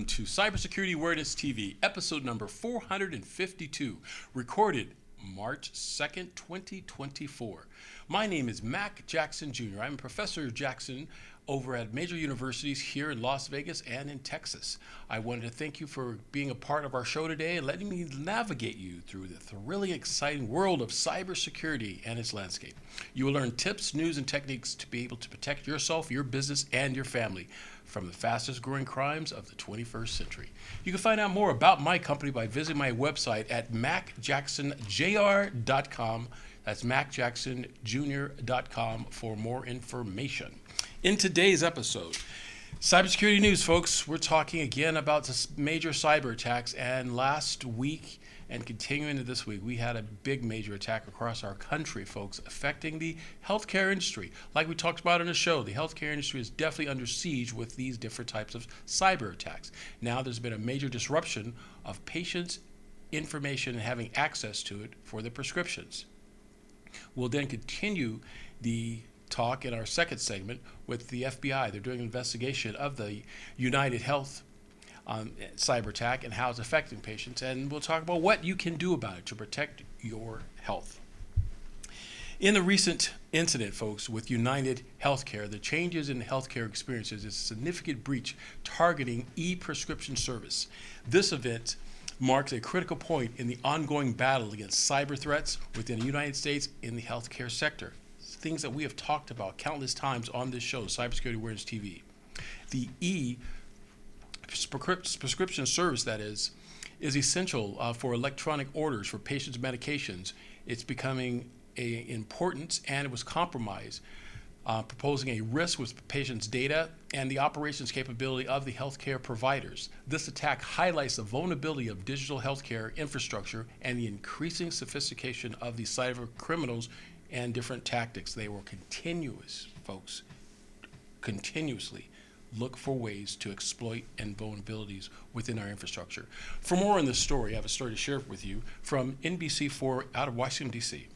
welcome to Cybersecurity Awareness TV, episode number 452, recorded March 2nd, 2024. My name is Mac Jackson Jr. I'm a professor of Jackson over at major universities here in Las Vegas and in Texas. I wanted to thank you for being a part of our show today and letting me navigate you through the thrilling, exciting world of cybersecurity and its landscape. You will learn tips, news, and techniques to be able to protect yourself, your business, and your family from the fastest growing crimes of the 21st century. You can find out more about my company by visiting my website at macjacksonjr.com. That's macjacksonjr.com for more information. In today's episode, cybersecurity news, folks, we're talking again about major cyber attacks. And last week and continuing into this week, we had a big major attack across our country, folks, affecting the healthcare industry. Like we talked about in the show, the healthcare industry is definitely under siege with these different types of cyber attacks. Now there's been a major disruption of patients' information and having access to it for their prescriptions. We'll then continue the talk in our second segment with the FBI. They're doing an investigation of the United Health cyber attack and how it's affecting patients, and we'll talk about what you can do about it to protect your health. In the recent incident, folks, with United Healthcare, the changes in healthcare experiences is a significant breach targeting e-prescription service. This event marks a critical point in the ongoing battle against cyber threats within the United States in the healthcare sector. Things that we have talked about countless times on this show, Cybersecurity Awareness TV. The e-prescription service, that is essential for electronic orders for patients' medications. It's becoming an importance, and it was compromised, proposing a risk with patients' data and the operations capability of the healthcare providers. This attack highlights the vulnerability of digital healthcare infrastructure and the increasing sophistication of the cyber criminals and different tactics. They will continuously look for ways to exploit and vulnerabilities within our infrastructure. For more on this story, I have a story to share with you from NBC4 out of Washington, D.C.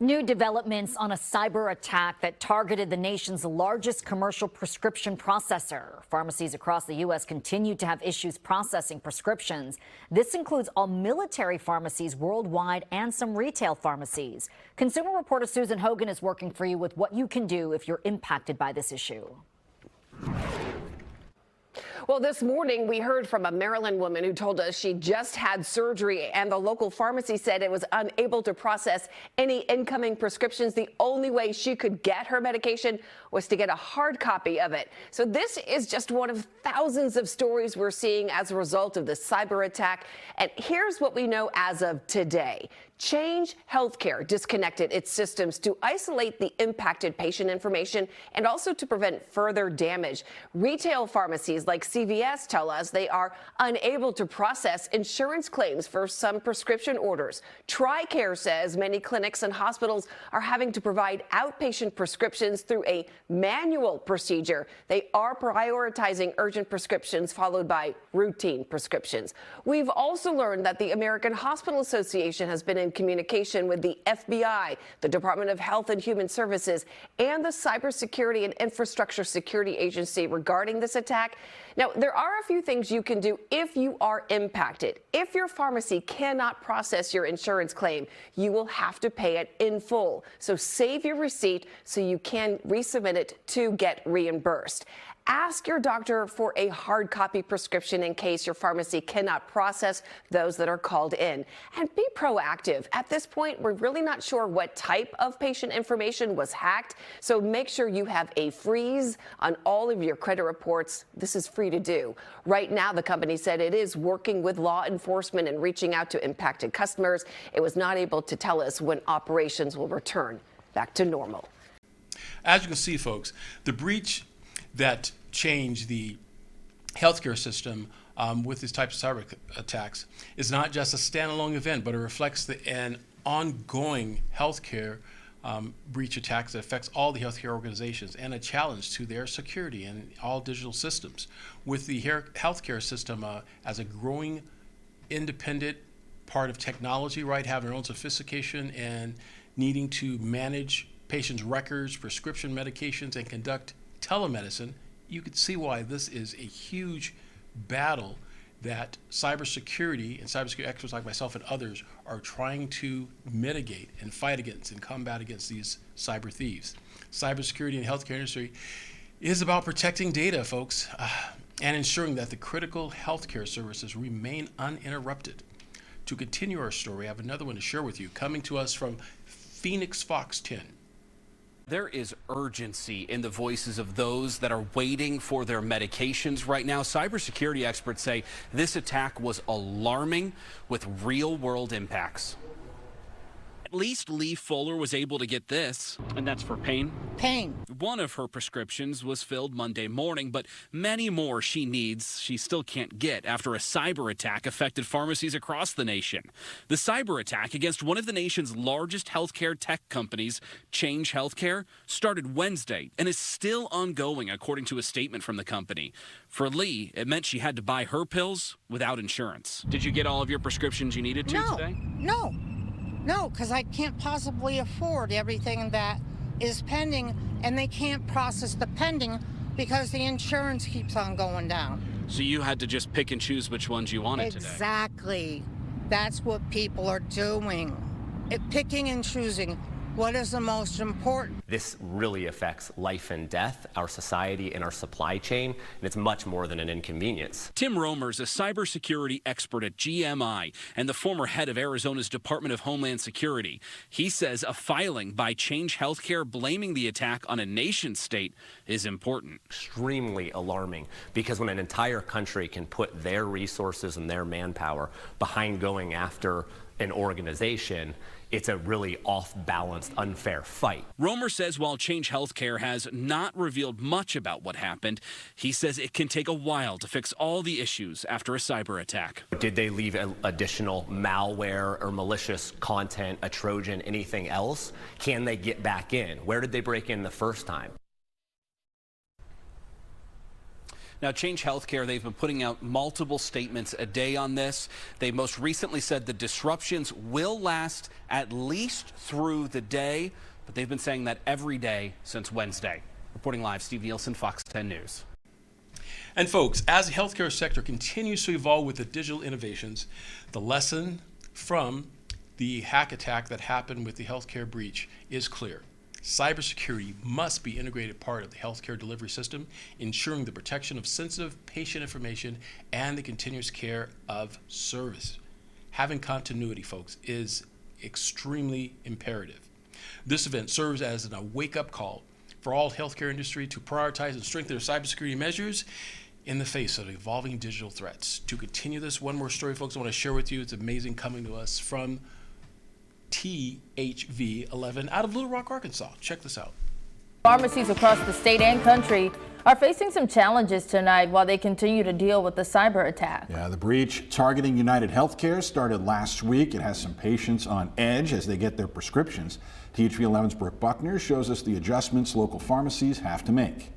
New developments on a cyber attack that targeted the nation's largest commercial prescription processor. Pharmacies across the U.S. continue to have issues processing prescriptions. This includes all military pharmacies worldwide and some retail pharmacies. Consumer reporter Susan Hogan is working for you with what you can do if you're impacted by this issue. Well, this morning we heard from a Maryland woman who told us she just had surgery and the local pharmacy said it was unable to process any incoming prescriptions. The only way she could get her medication was to get a hard copy of it. So this is just one of thousands of stories we're seeing as a result of the cyber attack. And here's what we know as of today. Change Healthcare disconnected its systems to isolate the impacted patient information and also to prevent further damage. Retail pharmacies like CVS tell us they are unable to process insurance claims for some prescription orders. TRICARE says many clinics and hospitals are having to provide outpatient prescriptions through a manual procedure. They are prioritizing urgent prescriptions followed by routine prescriptions. We've also learned that the American Hospital Association has been in communication with the FBI, the Department of Health and Human Services, and the Cybersecurity and Infrastructure Security Agency regarding this attack. Now, there are a few things you can do if you are impacted. If your pharmacy cannot process your insurance claim, you will have to pay it in full. So save your receipt so you can resubmit it to get reimbursed. Ask your doctor for a hard copy prescription in case your pharmacy cannot process those that are called in. And be proactive. At this point, we're really not sure what type of patient information was hacked, so make sure you have a freeze on all of your credit reports. This is free to do. Right now, the company said it is working with law enforcement and reaching out to impacted customers. It was not able to tell us when operations will return back to normal. As you can see, folks, the breach that changed the healthcare system with these types of cyber attacks is not just a standalone event, but it reflects an ongoing healthcare breach attacks that affects all the healthcare organizations and a challenge to their security and all digital systems. With the healthcare system as a growing independent part of technology, right, having their own sophistication and needing to manage patients' records, prescription medications, and conduct telemedicine, you can see why this is a huge battle that cybersecurity and cybersecurity experts like myself and others are trying to mitigate and fight against and combat against these cyber thieves. Cybersecurity in the healthcare industry is about protecting data, folks, and ensuring that the critical healthcare services remain uninterrupted. To continue our story, I have another one to share with you, coming to us from Phoenix Fox 10. There is urgency in the voices of those that are waiting for their medications right now. Cybersecurity experts say this attack was alarming with real-world impacts. At least Lee Fuller was able to get this, and that's for pain. Pain. One of her prescriptions was filled Monday morning, but many more she needs she still can't get after a cyber attack affected pharmacies across the nation. The cyber attack against one of the nation's largest healthcare tech companies, Change Healthcare, started Wednesday and is still ongoing, according to a statement from the company. For Lee, it meant she had to buy her pills without insurance. Did you get all of your prescriptions you needed to today? No, because I can't possibly afford everything that is pending, and they can't process the pending because the insurance keeps on going down. So you had to just pick and choose which ones you wanted today. Exactly. That's what people are doing. Picking and choosing. What is the most important? This really affects life and death, our society, and our supply chain, and it's much more than an inconvenience. Tim Romer's a cybersecurity expert at GMI and the former head of Arizona's Department of Homeland Security. He says a filing by Change Healthcare blaming the attack on a nation state is important. Extremely alarming, because when an entire country can put their resources and their manpower behind going after an organization, it's a really off-balanced, unfair fight. Romer says while Change Healthcare has not revealed much about what happened, he says it can take a while to fix all the issues after a cyber attack. Did they leave additional malware or malicious content, a Trojan, anything else? Can they get back in? Where did they break in the first time? Now, Change Healthcare, they've been putting out multiple statements a day on this. They most recently said the disruptions will last at least through the day, but they've been saying that every day since Wednesday. Reporting live, Steve Nielsen, Fox 10 News. And folks, as the healthcare sector continues to evolve with the digital innovations, the lesson from the hack attack that happened with the healthcare breach is clear. Cybersecurity must be an integrated part of the healthcare delivery system, ensuring the protection of sensitive patient information and the continuous care of service. Having continuity, folks, is extremely imperative. This event serves as a wake-up call for all healthcare industry to prioritize and strengthen their cybersecurity measures in the face of evolving digital threats. To continue this, one more story, folks, I want to share with you. It's amazing, coming to us from THV 11 out of Little Rock, Arkansas. Check this out. Pharmacies across the state and country are facing some challenges tonight while they continue to deal with the cyber attack. Yeah, the breach targeting United Healthcare started last week. It has some patients on edge as they get their prescriptions. THV 11's Brooke Buckner shows us the adjustments local pharmacies have to make.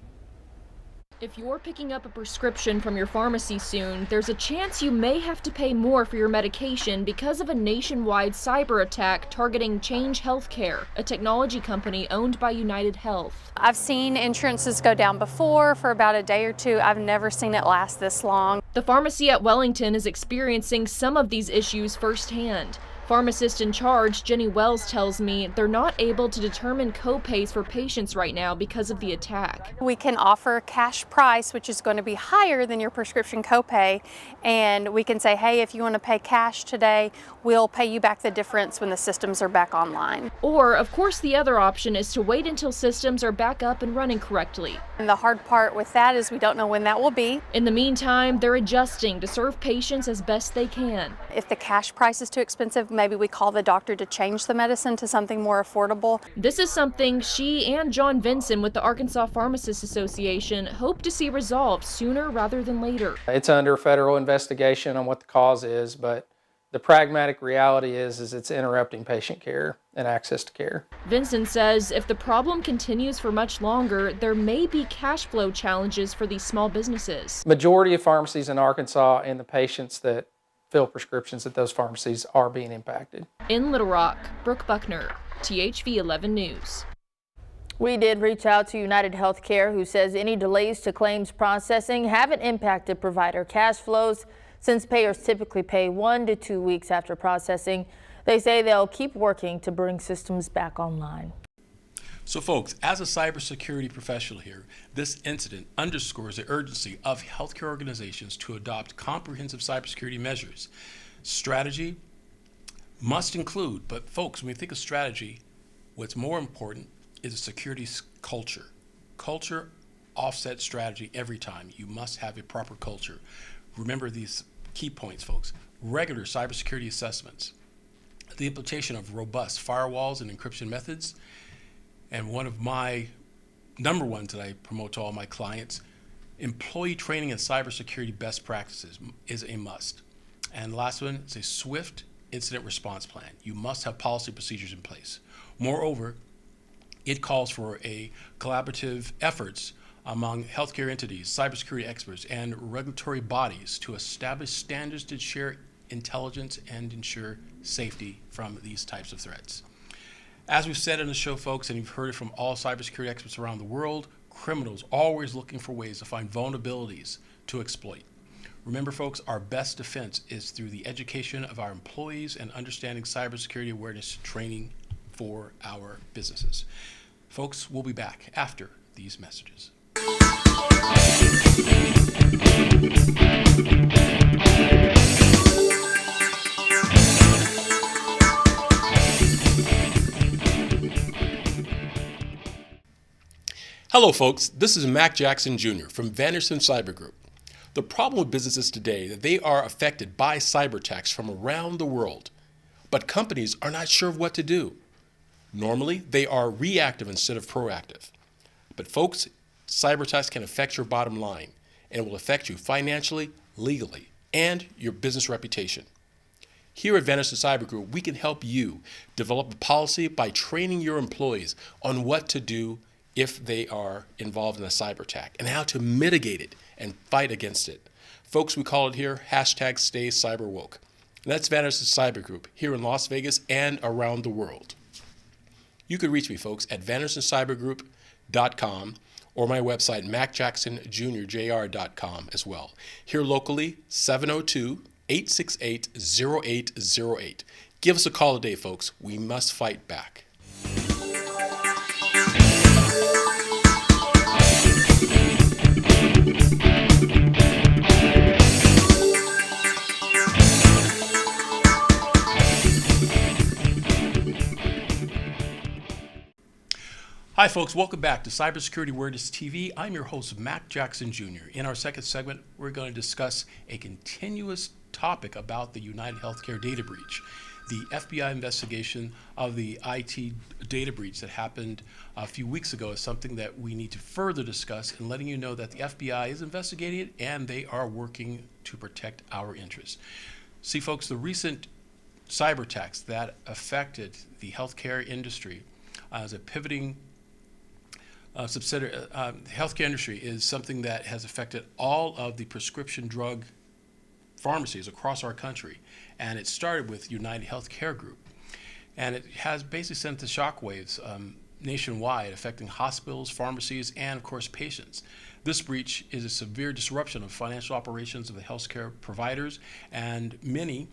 If you're picking up a prescription from your pharmacy soon, there's a chance you may have to pay more for your medication because of a nationwide cyber attack targeting Change Healthcare, a technology company owned by United Health. I've seen insurances go down before for about a day or two. I've never seen it last this long. The pharmacy at Wellington is experiencing some of these issues firsthand. Pharmacist in charge, Jenny Wells, tells me they're not able to determine co-pays for patients right now because of the attack. We can offer cash price, which is going to be higher than your prescription copay, and we can say, hey, if you want to pay cash today, we'll pay you back the difference when the systems are back online. Or, of course, the other option is to wait until systems are back up and running correctly. And the hard part with that is we don't know when that will be. In the meantime, they're adjusting to serve patients as best they can. If the cash price is too expensive, maybe we call the doctor to change the medicine to something more affordable. This is something she and John Vinson with the Arkansas Pharmacists Association hope to see resolved sooner rather than later. It's under federal investigation on what the cause is, but the pragmatic reality is it's interrupting patient care and access to care. Vinson says if the problem continues for much longer, there may be cash flow challenges for these small businesses. Majority of pharmacies in Arkansas and the patients that fill prescriptions at those pharmacies are being impacted. In Little Rock, Brooke Buckner, THV 11 News. We did reach out to United Healthcare, who says any delays to claims processing haven't impacted provider cash flows since payers typically pay 1 to 2 weeks after processing. They say they'll keep working to bring systems back online. So folks, as a cybersecurity professional here, this incident underscores the urgency of healthcare organizations to adopt comprehensive cybersecurity measures. Strategy must include, but folks, when we think of strategy, what's more important is a security culture. Culture offsets strategy every time. You must have a proper culture. Remember these key points, folks. Regular cybersecurity assessments, the implementation of robust firewalls and encryption methods, and one of my number ones that I promote to all my clients, employee training and cybersecurity best practices is a must. And the last one is a swift incident response plan. You must have policy procedures in place. Moreover, it calls for a collaborative efforts among healthcare entities, cybersecurity experts, and regulatory bodies to establish standards to share intelligence and ensure safety from these types of threats. As we've said in the show, folks, and you've heard it from all cybersecurity experts around the world, criminals are always looking for ways to find vulnerabilities to exploit. Remember, folks, our best defense is through the education of our employees and understanding cybersecurity awareness training for our businesses. Folks, we'll be back after these messages. Hello folks, this is Mac Jackson Jr. from Vanderson Cyber Group. The problem with businesses today is that they are affected by cyber attacks from around the world, but companies are not sure of what to do. Normally, they are reactive instead of proactive. But folks, cyber attacks can affect your bottom line and will affect you financially, legally, and your business reputation. Here at Vanderson Cyber Group, we can help you develop a policy by training your employees on what to do if they are involved in a cyber attack and how to mitigate it and fight against it. Folks, we call it here #StayCyberWoke. And that's Vanderson Cyber Group here in Las Vegas and around the world. You can reach me, folks, at VandersonCyberGroup.com or my website, MacJacksonJr.com as well. Here locally, 702-868-0808. Give us a call today, folks. We must fight back. Hi folks, welcome back to Cybersecurity Awareness TV. I'm your host, Mac Jackson Jr. In our second segment, we're going to discuss a continuous topic about the United Healthcare data breach. The FBI investigation of the IT data breach that happened a few weeks ago is something that we need to further discuss, and letting you know that the FBI is investigating it and they are working to protect our interests. See folks, the recent cyber attacks that affected the healthcare industry as a pivoting subsidiary, the healthcare industry is something that has affected all of the prescription drug pharmacies across our country. And it started with United Healthcare Group. And it has basically sent the shockwaves nationwide, affecting hospitals, pharmacies, and of course patients. This breach is a severe disruption of financial operations of the healthcare providers, and many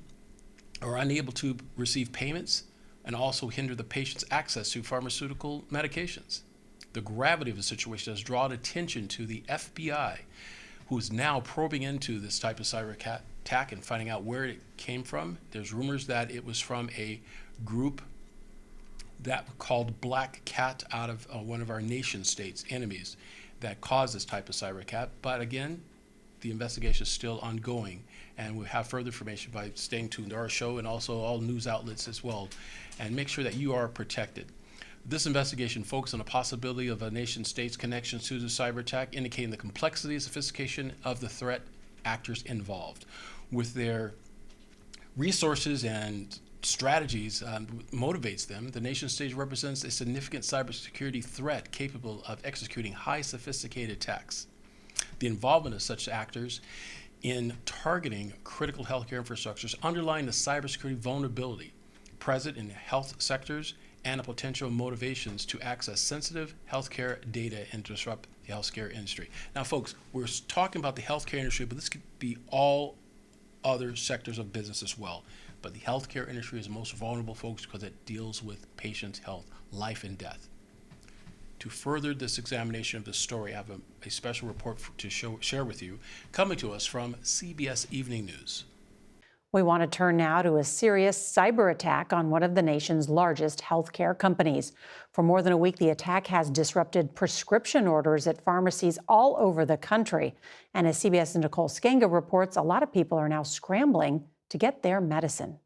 are unable to receive payments and also hinder the patient's access to pharmaceutical medications. The gravity of the situation has drawn attention to the FBI, who is now probing into this type of cyber attack and finding out where it came from. There's rumors that it was from a group that called Black Cat out of one of our nation states' enemies that caused this type of cyber attack. But again, the investigation is still ongoing, and we'll have further information by staying tuned to our show and also all news outlets as well, and make sure that you are protected. This investigation focuses on the possibility of a nation-state's connections to the cyber attack, indicating the complexity and sophistication of the threat actors involved. With their resources and strategies motivates them, the nation-state represents a significant cybersecurity threat capable of executing high sophisticated attacks. The involvement of such actors in targeting critical healthcare infrastructures underline the cybersecurity vulnerability present in health sectors and the potential motivations to access sensitive healthcare data and disrupt the healthcare industry. Now, folks, we're talking about the healthcare industry, but this could be all other sectors of business as well. But the healthcare industry is the most vulnerable, folks, because it deals with patients' health, life and death. To further this examination of this story, I have a special report to share with you, coming to us from CBS Evening News. We want to turn now to a serious cyber attack on one of the nation's largest healthcare companies. For more than a week, the attack has disrupted prescription orders at pharmacies all over the country. And as CBS's Nicole Skenga reports, a lot of people are now scrambling to get their medicine.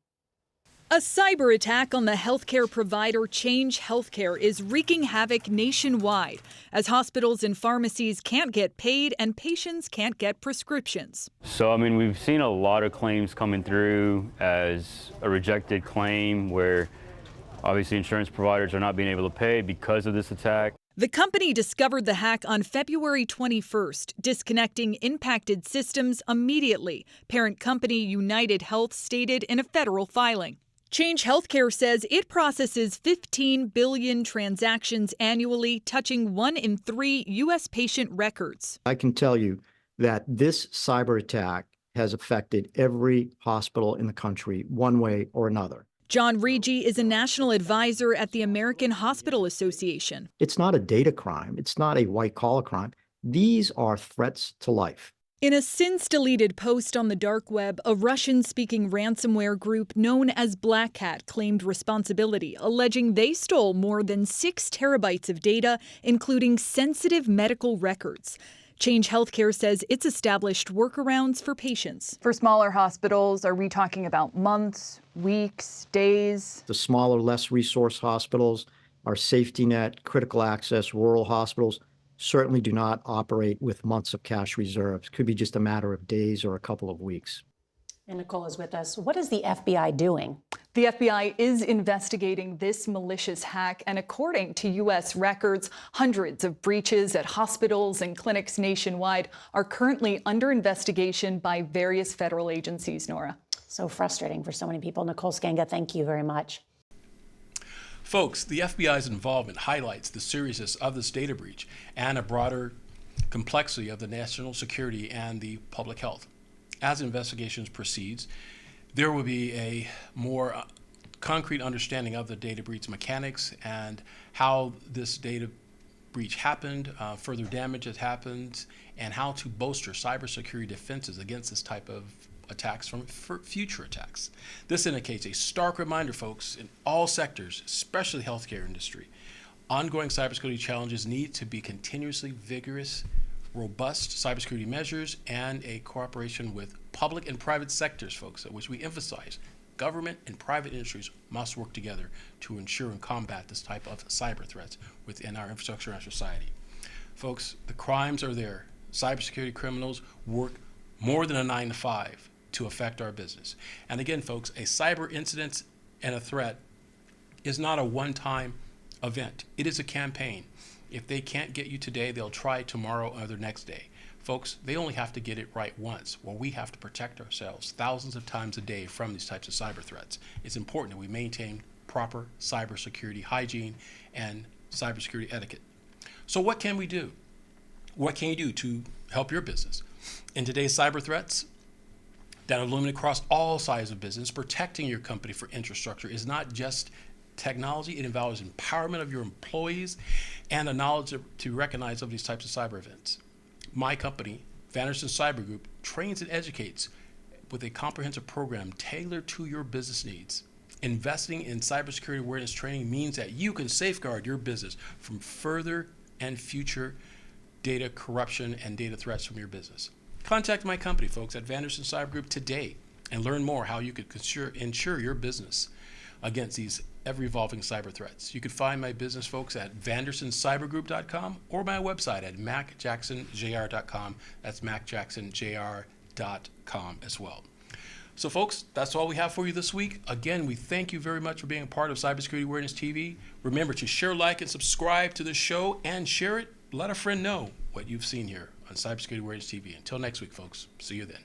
A cyber attack on the healthcare provider Change Healthcare is wreaking havoc nationwide as hospitals and pharmacies can't get paid and patients can't get prescriptions. So, we've seen a lot of claims coming through as a rejected claim where obviously insurance providers are not being able to pay because of this attack. The company discovered the hack on February 21st, disconnecting impacted systems immediately, parent company United Health stated in a federal filing. Change Healthcare says it processes 15 billion transactions annually, touching 1 in 3 U.S. patient records. I can tell you that this cyber attack has affected every hospital in the country one way or another. John Rigi is a national advisor at the American Hospital Association. It's not a data crime. It's not a white-collar crime. These are threats to life. In a since-deleted post on the dark web, a Russian-speaking ransomware group known as Black Hat claimed responsibility, alleging they stole more than 6 terabytes of data, including sensitive medical records. Change Healthcare says it's established workarounds for patients. For smaller hospitals, are we talking about months, weeks, days? The smaller, less resourced hospitals, our safety net, critical access, rural hospitals, certainly do not operate with months of cash reserves. Could be just a matter of days or a couple of weeks. And Nicole is with us. What is the FBI doing? The FBI is investigating this malicious hack, and according to U.S. records, hundreds of breaches at hospitals and clinics nationwide are currently under investigation by various federal agencies, Nora. So frustrating for so many people. Nicole Skenga, thank you very much. Folks, the FBI's involvement highlights the seriousness of this data breach and a broader complexity of the national security and the public health. As investigations proceeds, there will be a more concrete understanding of the data breach mechanics and how this data breach happened, further damage has happened, and how to bolster cybersecurity defenses against this type of attacks from future attacks. This indicates a stark reminder, folks, in all sectors, especially the healthcare industry, ongoing cybersecurity challenges need to be continuously vigorous, robust cybersecurity measures, and a cooperation with public and private sectors, folks, which we emphasize. Government and private industries must work together to ensure and combat this type of cyber threats within our infrastructure and society. Folks, the crimes are there. Cybersecurity criminals work more than a 9 to 5 to affect our business. And again, folks, a cyber incident and a threat is not a one-time event. It is a campaign. If they can't get you today, they'll try tomorrow or the next day. Folks, they only have to get it right once. Well, we have to protect ourselves thousands of times a day from these types of cyber threats. It's important that we maintain proper cybersecurity hygiene and cybersecurity etiquette. So what can we do? What can you do to help your business? In today's cyber threats that illuminate across all sides of business, protecting your company for infrastructure is not just technology. It involves empowerment of your employees and the knowledge to recognize of these types of cyber events. My company, Vanderson Cyber Group, trains and educates with a comprehensive program tailored to your business needs. Investing in cybersecurity awareness training means that you can safeguard your business from further and future data corruption and data threats from your business. Contact my company, folks, at Vanderson Cyber Group today and learn more how you could ensure your business against these ever-evolving cyber threats. You can find my business, folks, at VandersonCyberGroup.com or my website at MacJacksonJR.com. That's MacJacksonJR.com as well. So, folks, that's all we have for you this week. Again, we thank you very much for being a part of Cybersecurity Awareness TV. Remember to share, like, and subscribe to the show and share it. Let a friend know what you've seen here on Cybersecurity Awareness TV. Until next week, folks. See you then.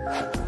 News.